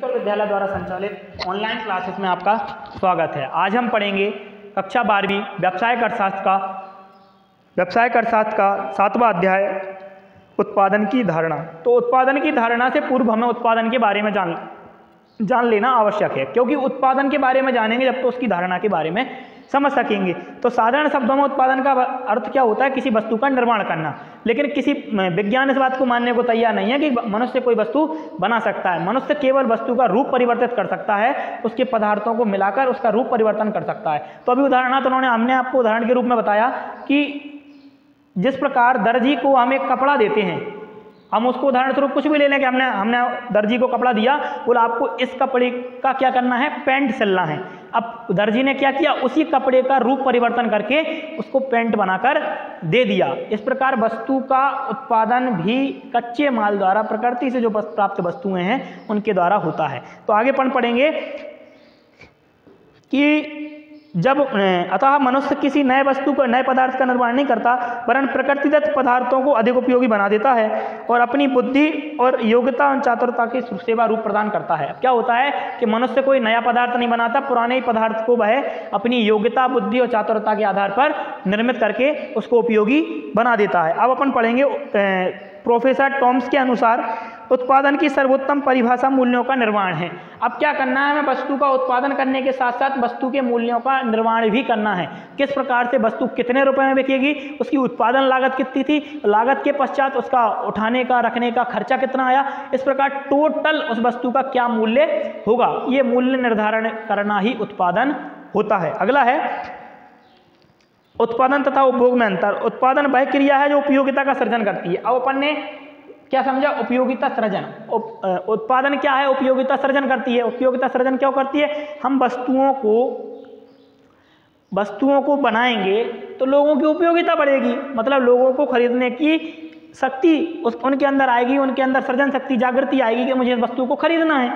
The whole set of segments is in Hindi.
विश्वविद्यालय द्वारा संचालित ऑनलाइन क्लासेस में आपका स्वागत है। आज हम पढ़ेंगे कक्षा 12वीं व्यावसायिक अर्थशास्त्र का 7वां अध्याय उत्पादन की धारणा। तो उत्पादन की धारणा से पूर्व हमें उत्पादन के बारे में जान लेना आवश्यक है, क्योंकि उत्पादन के बारे में जानेंगे जब तो उसकी धारणा के बारे में समझ सकेंगे। तो साधारण शब्दों में उत्पादन का अर्थ क्या होता है? किसी वस्तु का निर्माण करना। लेकिन किसी विज्ञान इस बात को मानने को तैयार नहीं है कि मनुष्य कोई वस्तु बना सकता है। मनुष्य केवल वस्तु का रूप परिवर्तित कर सकता है, उसके पदार्थों को मिलाकर उसका रूप परिवर्तन कर सकता है। तो अभी उदाहरणार्थ हमने आपको उदाहरण के रूप में बताया कि जिस प्रकार दर्जी को हम एक कपड़ा देते हैं, हम उसको उदाहरण स्वरूप कुछ भी ले लें कि हमने दर्जी को कपड़ा दिया, बोला आपको इस कपड़े का क्या करना है, पैंट सिलना है। अब दर्जी ने क्या किया, उसी कपड़े का रूप परिवर्तन करके उसको पैंट बनाकर दे दिया। इस प्रकार वस्तु का उत्पादन भी कच्चे माल द्वारा, प्रकृति से जो प्राप्त वस्तुएं हैं उनके द्वारा होता है। तो आगे पढ़ेंगे कि अतः मनुष्य किसी नए वस्तु को, नए पदार्थ का निर्माण नहीं करता, वरन प्रकृतिदत्त पदार्थों को अधिक उपयोगी बना देता है और अपनी बुद्धि और योग्यता और चातुरता की सेवा रूप प्रदान करता है। क्या होता है कि मनुष्य कोई नया पदार्थ नहीं बनाता, पुराने ही पदार्थ को वह अपनी योग्यता, बुद्धि और चातुरता के आधार पर निर्मित करके उसको उपयोगी बना देता है। अब अपन पढ़ेंगे प्रोफेसर टॉम्स के अनुसार उत्पादन की सर्वोत्तम परिभाषा मूल्यों का निर्माण है। अब क्या करना है, हमें वस्तु का उत्पादन करने के साथ साथ वस्तु के मूल्यों का निर्माण भी करना है। किस प्रकार से वस्तु कितने रुपए में बिकेगी, उसकी उत्पादन लागत कितनी थी, लागत के पश्चात उसका उठाने का, रखने का खर्चा कितना आया, इस प्रकार टोटल उस वस्तु का क्या मूल्य होगा, ये मूल्य निर्धारण करना ही उत्पादन होता है। अगला है उत्पादन तथा उपभोग में अंतर। उत्पादन वह क्रिया है जो उपयोगिता का सृजन करती है। अब अपन ने क्या समझा, उपयोगिता सृजन। उत्पादन क्या है, उपयोगिता सृजन करती है। उपयोगिता सृजन क्यों करती है, हम वस्तुओं को बनाएंगे तो लोगों की उपयोगिता बढ़ेगी, मतलब लोगों को खरीदने की शक्ति उनके अंदर आएगी, उनके अंदर सृजन शक्ति, जागृति आएगी कि मुझे इस वस्तु को खरीदना है।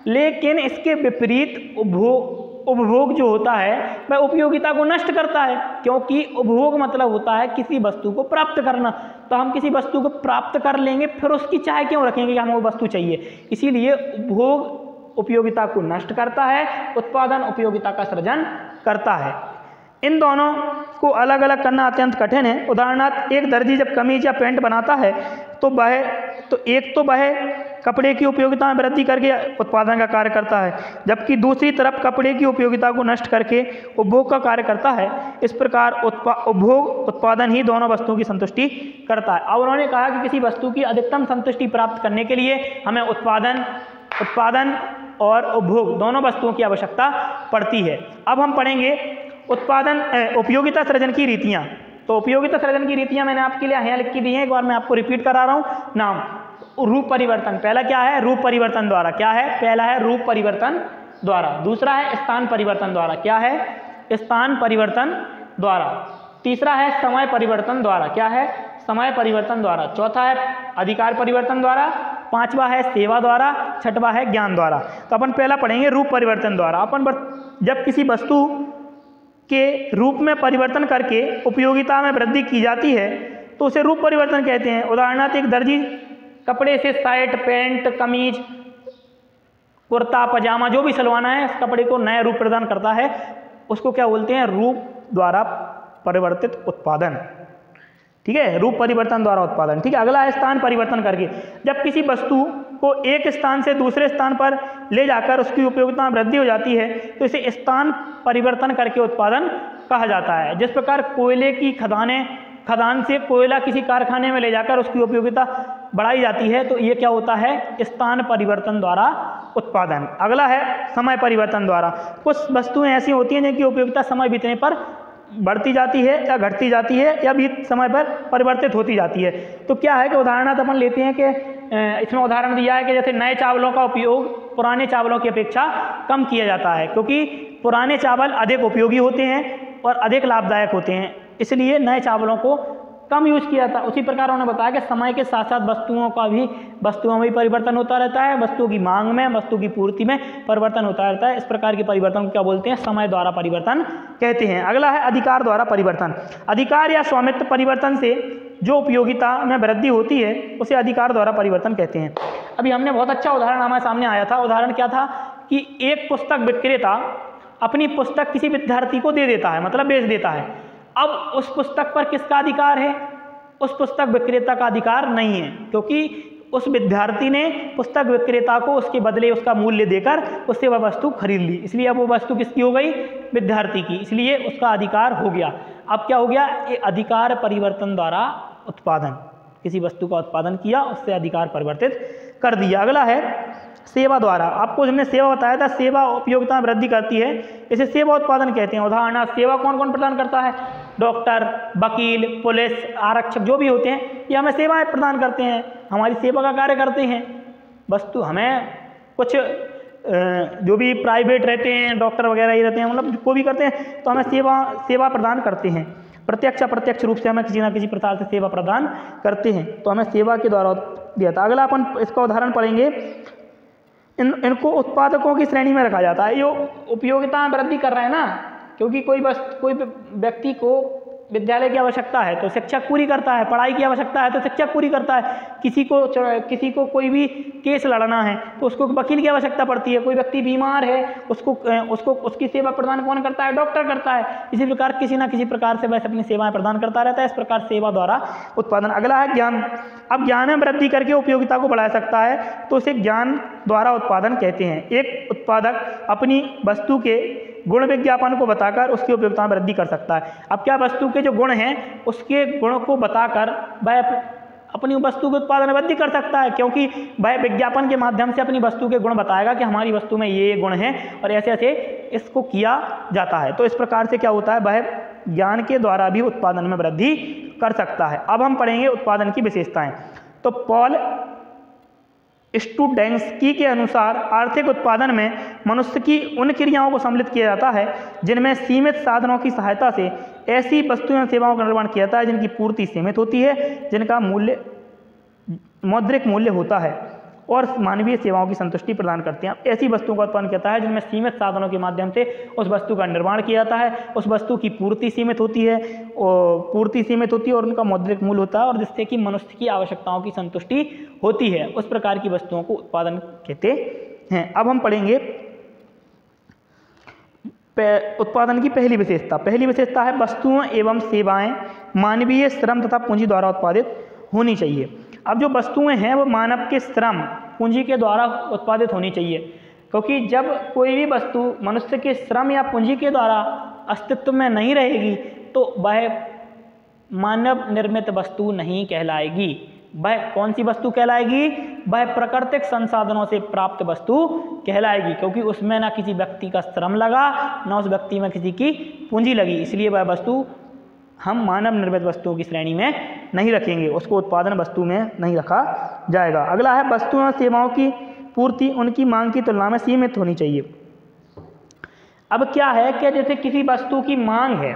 लेकिन इसके विपरीत उपभोग जो होता है वह उपयोगिता को नष्ट करता है, क्योंकि उपभोग मतलब होता है किसी वस्तु को प्राप्त करना। तो हम किसी वस्तु को प्राप्त कर लेंगे, फिर उसकी चाह क्यों रखेंगे कि हमें वो वस्तु चाहिए। इसीलिए उपभोग उपयोगिता को नष्ट करता है, उत्पादन उपयोगिता का सृजन करता है। इन दोनों को अलग अलग करना अत्यंत कठिन है। उदाहरणार्थ एक दर्जी जब कमीज या पैंट बनाता है तो वह कपड़े की उपयोगिता में वृद्धि करके उत्पादन का कार्य करता है, जबकि दूसरी तरफ कपड़े की उपयोगिता को नष्ट करके उपभोग का कार्य करता है। इस प्रकार उपभोग उत्पादन ही दोनों वस्तुओं की संतुष्टि करता है। अब उन्होंने कहा कि किसी वस्तु की अधिकतम संतुष्टि प्राप्त करने के लिए हमें उत्पादन और उपभोग दोनों वस्तुओं की आवश्यकता पड़ती है। अब हम पढ़ेंगे उपयोगिता सृजन की रीतियाँ। तो उपयोगिता सृजन की रीतियाँ मैंने आपके लिए यहाँ लिख के दी हैं, एक बार मैं आपको रिपीट करा रहा हूँ। नाम, रूप परिवर्तन। पहला क्या है, रूप परिवर्तन द्वारा। क्या है, पहला है रूप परिवर्तन द्वारा। दूसरा है स्थान परिवर्तन द्वारा। क्या है, स्थान परिवर्तन द्वारा। तीसरा है समय परिवर्तन द्वारा। क्या है, समय परिवर्तन द्वारा। चौथा है अधिकार परिवर्तन द्वारा। पांचवा है सेवा द्वारा। छठवा है ज्ञान द्वारा। तो अपन पहला पढ़ेंगे रूप परिवर्तन द्वारा। अपन जब किसी वस्तु के रूप में परिवर्तन करके उपयोगिता में वृद्धि की जाती है तो उसे रूप परिवर्तन कहते हैं। उदाहरणार्थ एक दर्जी कपड़े से शर्ट, पैंट, कमीज, कुर्ता, पजामा जो भी सिलवाना है, इस कपड़े को नया रूप प्रदान करता है, उसको क्या बोलते हैं, रूप द्वारा परिवर्तित उत्पादन। ठीक है, रूप परिवर्तन द्वारा उत्पादन। ठीक है, अगला है स्थान परिवर्तन करके। जब किसी वस्तु को एक स्थान से दूसरे स्थान पर ले जाकर उसकी उपयोगिता में वृद्धि हो जाती है तो इसे स्थान परिवर्तन करके उत्पादन कहा जाता है। जिस प्रकार कोयले की खदान से कोयला किसी कारखाने में ले जाकर उसकी उपयोगिता बढ़ाई जाती है, तो ये क्या होता है, स्थान परिवर्तन द्वारा उत्पादन। अगला है समय परिवर्तन द्वारा। कुछ वस्तुएं ऐसी होती हैं जिनकी उपयोगिता समय बीतने पर बढ़ती जाती है या घटती जाती है या भी समय पर परिवर्तित होती जाती है। तो क्या है कि उदाहरणार्थ अपन लेते हैं कि इसमें उदाहरण दिया है कि जैसे नए चावलों का उपयोग पुराने चावलों की अपेक्षा कम किया जाता है, क्योंकि पुराने चावल अधिक उपयोगी होते हैं और अधिक लाभदायक होते हैं, इसलिए नए चावलों को कम यूज किया जाता है। उसी प्रकार उन्होंने बताया कि समय के साथ साथ वस्तुओं में भी परिवर्तन होता रहता है, वस्तुओं की मांग में, वस्तु की पूर्ति में परिवर्तन होता रहता है। इस प्रकार के परिवर्तन को क्या बोलते हैं, समय द्वारा परिवर्तन कहते हैं। अगला है अधिकार द्वारा परिवर्तन। अधिकार या स्वामित्व परिवर्तन से जो उपयोगिता में वृद्धि होती है उसे अधिकार द्वारा परिवर्तन कहते हैं। अभी हमने बहुत अच्छा उदाहरण हमारे सामने आया था। उदाहरण क्या था कि एक पुस्तक विक्रेता अपनी पुस्तक किसी विद्यार्थी को दे देता है, मतलब बेच देता है। अब उस पुस्तक पर किसका अधिकार है? उस पुस्तक विक्रेता का अधिकार नहीं है, क्योंकि उस विद्यार्थी ने पुस्तक विक्रेता को उसके बदले उसका मूल्य देकर उससे वह वस्तु खरीद ली, इसलिए अब वो वस्तु किसकी हो गई? विद्यार्थी की, इसलिए उसका अधिकार हो गया। अब क्या हो गया? ये अधिकार परिवर्तन द्वारा उत्पादन, किसी वस्तु का उत्पादन किया, उससे अधिकार परिवर्तित कर दिया। अगला है सेवा द्वारा। आपको हमने सेवा बताया था, सेवा उपयोगिता में वृद्धि करती है, इसे सेवा उत्पादन कहते हैं। उदाहरण, सेवा कौन कौन प्रदान करता है? डॉक्टर, वकील, पुलिस, आरक्षक जो भी होते हैं, ये हमें सेवाएं प्रदान करते हैं, हमारी सेवा का कार्य करते हैं। वस्तु हमें कुछ जो भी प्राइवेट रहते हैं, डॉक्टर वगैरह ही रहते हैं, मतलब को भी करते हैं, तो हमें सेवा प्रदान करते हैं। प्रत्यक्ष अप्रत्यक्ष रूप से हमें किसी न किसी प्रकार से सेवा प्रदान करते हैं, तो हमें सेवा के द्वारा दिया था। अगला अपन इसका उदाहरण पढ़ेंगे। इनको उत्पादकों की श्रेणी में रखा जाता है। ये उपयोगिता में वृद्धि कर रहे हैं ना, क्योंकि कोई व्यक्ति को विद्यालय की आवश्यकता है तो शिक्षक पूरी करता है, पढ़ाई की आवश्यकता है तो शिक्षक पूरी करता है, किसी को कोई भी केस लड़ना है तो उसको वकील की आवश्यकता पड़ती है, कोई व्यक्ति बीमार है उसको उसकी सेवा प्रदान कौन करता है? डॉक्टर करता है। इसी प्रकार किसी न किसी प्रकार से वह अपनी सेवाएं प्रदान करता रहता है, इस प्रकार सेवा द्वारा उत्पादन। अगला है ज्ञान। अब ज्ञान में वृद्धि करके उपयोगिता को बढ़ा सकता है, तो उसे ज्ञान द्वारा उत्पादन कहते हैं। एक उत्पादक अपनी वस्तु के गुण विज्ञापन को बताकर उसकी उपयोगिता में वृद्धि कर सकता है। अब क्या वस्तु के जो गुण हैं उसके गुणों को बताकर वह अपनी वस्तु के उत्पादन में वृद्धि कर सकता है, क्योंकि वह विज्ञापन के माध्यम से अपनी वस्तु के गुण बताएगा कि हमारी वस्तु में ये गुण हैं और ऐसे ऐसे इसको किया जाता है। तो इस प्रकार से क्या होता है? वह ज्ञान के द्वारा भी उत्पादन में वृद्धि कर सकता है। अब हम पढ़ेंगे उत्पादन की विशेषताएं। तो पॉल स्टुडेंस्की के अनुसार आर्थिक उत्पादन में मनुष्य की उन क्रियाओं को सम्मिलित किया जाता है जिनमें सीमित साधनों की सहायता से ऐसी वस्तुओं एवं सेवाओं का निर्माण किया जाता है जिनकी पूर्ति सीमित होती है, जिनका मौद्रिक मूल्य होता है और मानवीय सेवाओं की संतुष्टि प्रदान करते हैं। ऐसी वस्तुओं का उत्पादन किया है जिनमें सीमित साधनों के माध्यम से उस वस्तु का निर्माण किया जाता है, उस वस्तु की पूर्ति सीमित होती है और उनका मौद्रिक मूल्य होता है, और जिससे कि मनुष्य की आवश्यकताओं की संतुष्टि होती है। उस प्रकार की वस्तुओं को उत्पादन कहते हैं। अब हम पढ़ेंगे उत्पादन की पहली विशेषता है वस्तुओं एवं सेवाएं मानवीय श्रम तथा पूंजी द्वारा उत्पादित होनी चाहिए। अब जो वस्तुएं हैं वो मानव के श्रम पूंजी के द्वारा उत्पादित होनी चाहिए, क्योंकि जब कोई भी वस्तु मनुष्य के श्रम या पूंजी के द्वारा अस्तित्व में नहीं रहेगी तो वह मानव निर्मित वस्तु नहीं कहलाएगी। वह कौन सी वस्तु कहलाएगी? वह प्राकृतिक संसाधनों से प्राप्त वस्तु कहलाएगी, क्योंकि उसमें ना किसी व्यक्ति का श्रम लगा, ना उस व्यक्ति में किसी की पूंजी लगी, इसलिए वह वस्तु हम मानव निर्मित वस्तुओं की श्रेणी में नहीं रखेंगे, उसको उत्पादन वस्तु में नहीं रखा जाएगा। अगला है वस्तुओं और सेवाओं की पूर्ति उनकी मांग की तुलना में सीमित होनी चाहिए। अब क्या है कि जैसे किसी वस्तु की मांग है,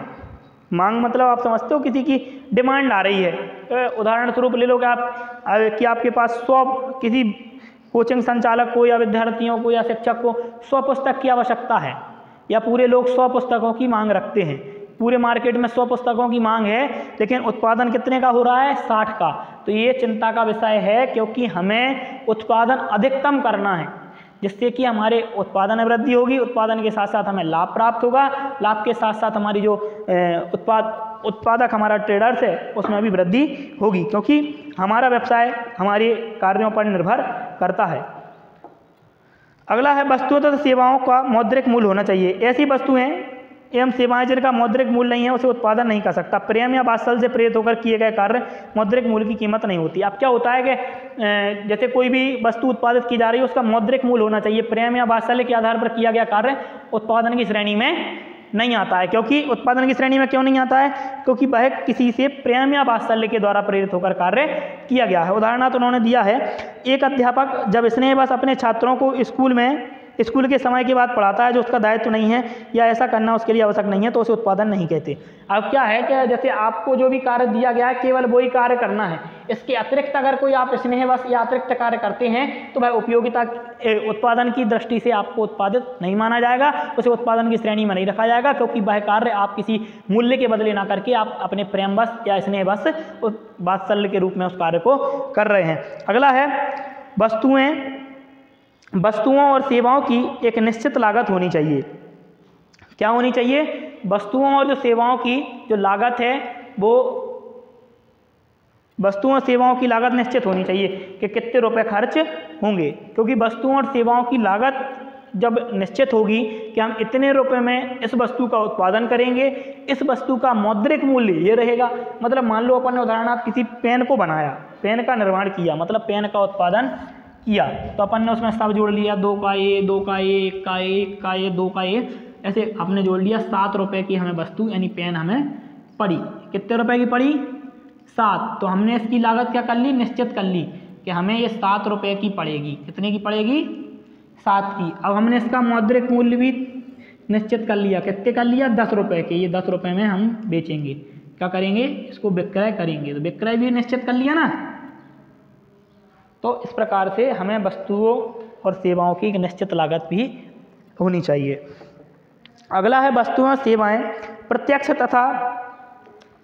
मांग मतलब आप समझते हो किसी की डिमांड आ रही है। तो उदाहरण स्वरूप ले लो कि आपके पास 100 किसी कोचिंग संचालक को या विद्यार्थियों को या शिक्षक को 100 पुस्तक की आवश्यकता है, या पूरे लोग 100 पुस्तकों की मांग रखते हैं। पूरे मार्केट में 100 पुस्तकों की मांग है, लेकिन उत्पादन कितने का हो रहा है? 60 का। तो ये चिंता का विषय है, क्योंकि हमें उत्पादन अधिकतम करना है, जिससे कि हमारे उत्पादन में वृद्धि होगी। उत्पादन के साथ साथ हमें लाभ प्राप्त होगा, लाभ के साथ साथ हमारी जो उत्पादक हमारा ट्रेडर्स है उसमें भी वृद्धि होगी, क्योंकि हमारा व्यवसाय हमारे कार्यों पर निर्भर करता है। अगला है वस्तुओं तथा सेवाओं का मौद्रिक मूल्य होना चाहिए। ऐसी वस्तुएं एवं सेवाएं जिनका मौद्रिक मूल्य नहीं है उसे उत्पादन नहीं कर सकता। प्रेम या वात्सल्य से प्रेरित होकर किए गए कार्य मौद्रिक मूल्य की कीमत नहीं होती। अब क्या होता है कि जैसे कोई भी वस्तु उत्पादित की जा रही है उसका मौद्रिक मूल्य होना चाहिए। प्रेम या वात्सल्य के आधार पर किया गया कार्य उत्पादन की श्रेणी में नहीं आता है। क्योंकि उत्पादन की श्रेणी में क्यों नहीं आता है? क्योंकि वह किसी से प्रेम या वात्सल्य के द्वारा प्रेरित होकर कार्य किया गया है। उदाहरणार्थ उन्होंने दिया है, एक अध्यापक जब स्नेहवश अपने छात्रों को स्कूल में स्कूल के समय के बाद पढ़ाता है जो उसका दायित्व नहीं है या ऐसा करना उसके लिए आवश्यक नहीं है तो उसे उत्पादन नहीं कहते। अब क्या है कि जैसे आपको जो भी कार्य दिया गया है केवल वही कार्य करना है, इसके अतिरिक्त अगर कोई आप स्नेहवश या अतिरिक्त कार्य करते हैं तो वह उपयोगिता उत्पादन की दृष्टि से आपको उत्पादित नहीं माना जाएगा, उसे उत्पादन की श्रेणी में नहीं रखा जाएगा, क्योंकि वह कार्य आप किसी मूल्य के बदले ना करके आप अपने प्रेमवश या स्नेहवश वात्सल्य के रूप में उस कार्य को कर रहे हैं। अगला है वस्तुओं और सेवाओं की एक निश्चित लागत होनी चाहिए। क्या होनी चाहिए? वस्तुओं और जो सेवाओं की जो लागत है वो वस्तुओं और सेवाओं की लागत निश्चित होनी चाहिए कि कितने रुपए खर्च होंगे, क्योंकि वस्तुओं और सेवाओं की लागत जब निश्चित होगी कि हम इतने रुपए में इस वस्तु का उत्पादन करेंगे, इस वस्तु का मौद्रिक मूल्य ये रहेगा। मतलब मान लो अपन ने उदाहरणार्थ किसी पेन को बनाया, पेन का निर्माण किया, मतलब पेन का उत्पादन किया, तो अपन ने उसमें सब जोड़ लिया, 2 का ए, 2 का ए, 1 का ए, 1 का ए, 2 का ए, ऐसे आपने जोड़ लिया। 7 रुपये की हमें वस्तु यानी पेन हमें पड़ी। कितने रुपए की पड़ी? 7। तो हमने इसकी लागत क्या कर ली? निश्चित कर ली कि हमें ये 7 रुपये की पड़ेगी। कितने की पड़ेगी? 7 की। अब हमने इसका मौद्रिक मूल्य भी निश्चित कर लिया। कितने कर लिया? 10 रुपये के। ये 10 रुपये में हम बेचेंगे, क्या करेंगे? इसको विक्रय करेंगे। तो विक्रय भी निश्चित कर लिया ना। तो इस प्रकार से हमें वस्तुओं और सेवाओं की एक निश्चित लागत भी होनी चाहिए। अगला है वस्तुएं और सेवाएं प्रत्यक्ष तथा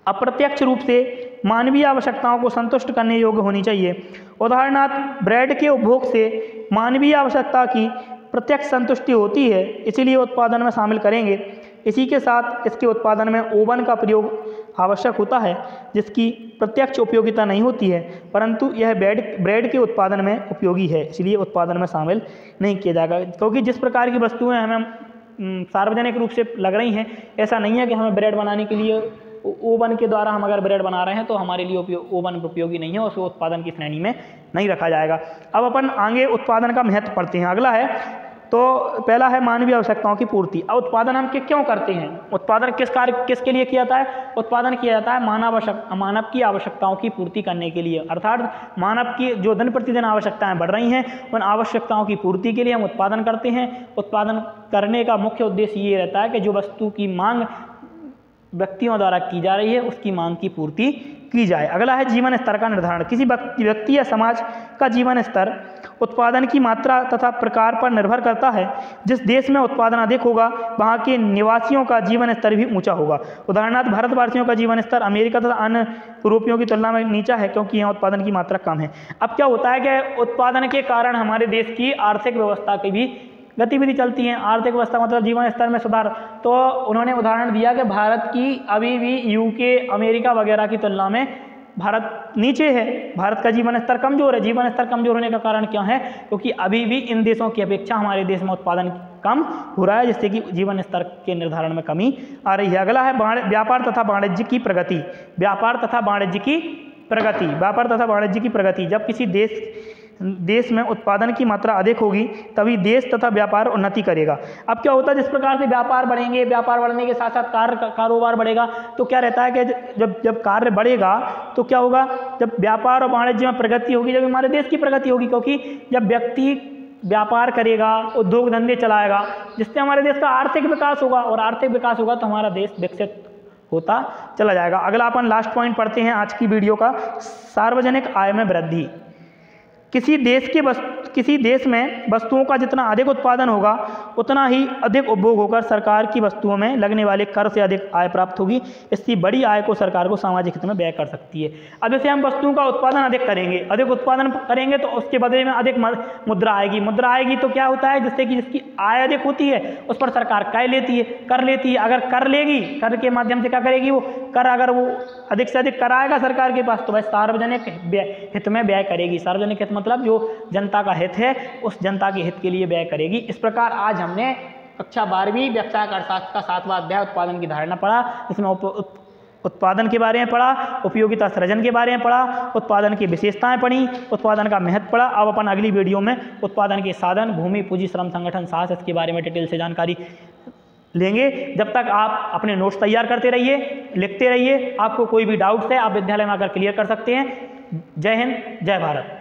अप्रत्यक्ष रूप से मानवीय आवश्यकताओं को संतुष्ट करने योग्य होनी चाहिए। उदाहरणार्थ ब्रेड के उपभोग से मानवीय आवश्यकता की प्रत्यक्ष संतुष्टि होती है, इसीलिए उत्पादन में शामिल करेंगे। इसी के साथ इसके उत्पादन में ओवन का प्रयोग आवश्यक होता है, जिसकी प्रत्यक्ष उपयोगिता नहीं होती है, परंतु यह ब्रेड के उत्पादन में उपयोगी है, इसलिए उत्पादन में शामिल नहीं किया जाएगा। क्योंकि जिस प्रकार की वस्तुएं हमें सार्वजनिक रूप से लग रही हैं, ऐसा नहीं है कि हमें ब्रेड बनाने के लिए ओवन के द्वारा हम अगर ब्रेड बना रहे हैं तो हमारे लिए ओवन उपयोगी नहीं है, उसको उत्पादन की श्रेणी में नहीं रखा जाएगा। अब अपन आगे उत्पादन का महत्व पढ़ते हैं। अगला है तो पहला है मानवीय आवश्यकताओं की पूर्ति। अब उत्पादन हम क्यों करते हैं? उत्पादन किसके लिए किया जाता है? उत्पादन किया जाता है मानव की आवश्यकताओं की पूर्ति करने के लिए, अर्थात मानव की जो दिन प्रतिदिन आवश्यकताएं बढ़ रही हैं उन आवश्यकताओं की पूर्ति के लिए हम उत्पादन करते हैं। उत्पादन करने का मुख्य उद्देश्य ये रहता है कि जो वस्तु की मांग व्यक्तियों द्वारा की जा रही है उसकी मांग की पूर्ति की जाए। अगला है जीवन स्तर का निर्धारण। किसी व्यक्ति या समाज का जीवन स्तर उत्पादन की मात्रा तथा प्रकार पर निर्भर करता है। जिस देश में उत्पादन अधिक होगा वहाँ के निवासियों का जीवन स्तर भी ऊंचा होगा। उदाहरणार्थ भारतवासियों का जीवन स्तर अमेरिका तथा अन्य यूरोपियों की तुलना में नीचा है, क्योंकि यहाँ उत्पादन की मात्रा कम है। अब क्या होता है कि उत्पादन के कारण हमारे देश की आर्थिक व्यवस्था की भी गतिविधि चलती है। आर्थिक व्यवस्था मतलब जीवन स्तर में सुधार। तो उन्होंने उदाहरण दिया कि भारत की अभी भी यूके, अमेरिका वगैरह की तुलना में भारत नीचे है, भारत का जीवन स्तर कमजोर है। जीवन स्तर कमजोर होने का कारण क्या है? क्योंकि अभी भी इन देशों की अपेक्षा हमारे देश में उत्पादन कम हो रहा है, जिससे कि जीवन स्तर के निर्धारण में कमी आ रही है। अगला है व्यापार तथा वाणिज्य की प्रगति। व्यापार तथा वाणिज्य की प्रगति। व्यापार तथा वाणिज्य की प्रगति। जब किसी देश में उत्पादन की मात्रा अधिक होगी तभी देश तथा व्यापार उन्नति करेगा। अब क्या होता है? जिस प्रकार से व्यापार बढ़ेंगे, व्यापार बढ़ने के साथ साथ कारोबार बढ़ेगा, तो क्या रहता है कि जब कार्य बढ़ेगा तो क्या होगा? जब व्यापार और वाणिज्य में प्रगति होगी, जब हमारे देश की प्रगति होगी, क्योंकि जब व्यक्ति व्यापार करेगा, उद्योग धंधे चलाएगा, जिससे हमारे देश का आर्थिक विकास होगा, और आर्थिक विकास होगा तो हमारा देश विकसित होता चला जाएगा। अगला अपन लास्ट पॉइंट पढ़ते हैं आज की वीडियो का, सार्वजनिक आय में वृद्धि। किसी देश में वस्तुओं का जितना अधिक उत्पादन होगा उतना ही अधिक उपभोग होकर सरकार की वस्तुओं में लगने वाले कर से अधिक आय प्राप्त होगी। इसकी बड़ी आय को सरकार को सामाजिक हित में व्यय कर सकती है। अब जैसे हम वस्तुओं का उत्पादन अधिक करेंगे तो उसके बदले में अधिक मुद्रा आएगी तो क्या होता है? जिससे कि जिसकी आय अधिक होती है उस पर सरकार कर लेती है। अगर कर लेगी, कर के माध्यम से क्या करेगी? वो कर अगर वो अधिक से अधिक कर आएगा सरकार के पास तो वह सार्वजनिक हित में व्यय करेगी। सार्वजनिक हित मतलब जो जनता का हित है उस जनता के हित के लिए व्यय करेगी। इस प्रकार आज हमने कक्षा 12वीं व्यवसाय अर्थशास्त्र का 7वां अध्याय उत्पादन की धारणा पढ़ा, जिसमें उत्पादन के बारे में पढ़ा, उपयोगिता सृजन के बारे में पढ़ा, उत्पादन की विशेषताएं पढ़ी, उत्पादन का महत्व पढ़ा। अब अपन अगली वीडियो में उत्पादन के साधन, भूमि, पूंजी, श्रम, संगठन, साहस, इसके बारे में डिटेल से जानकारी लेंगे। जब तक आप अपने नोट्स तैयार करते रहिए, लिखते रहिए। आपको कोई भी डाउट्स है आप विद्यालय में आकर क्लियर कर सकते हैं। जय हिंद, जय भारत।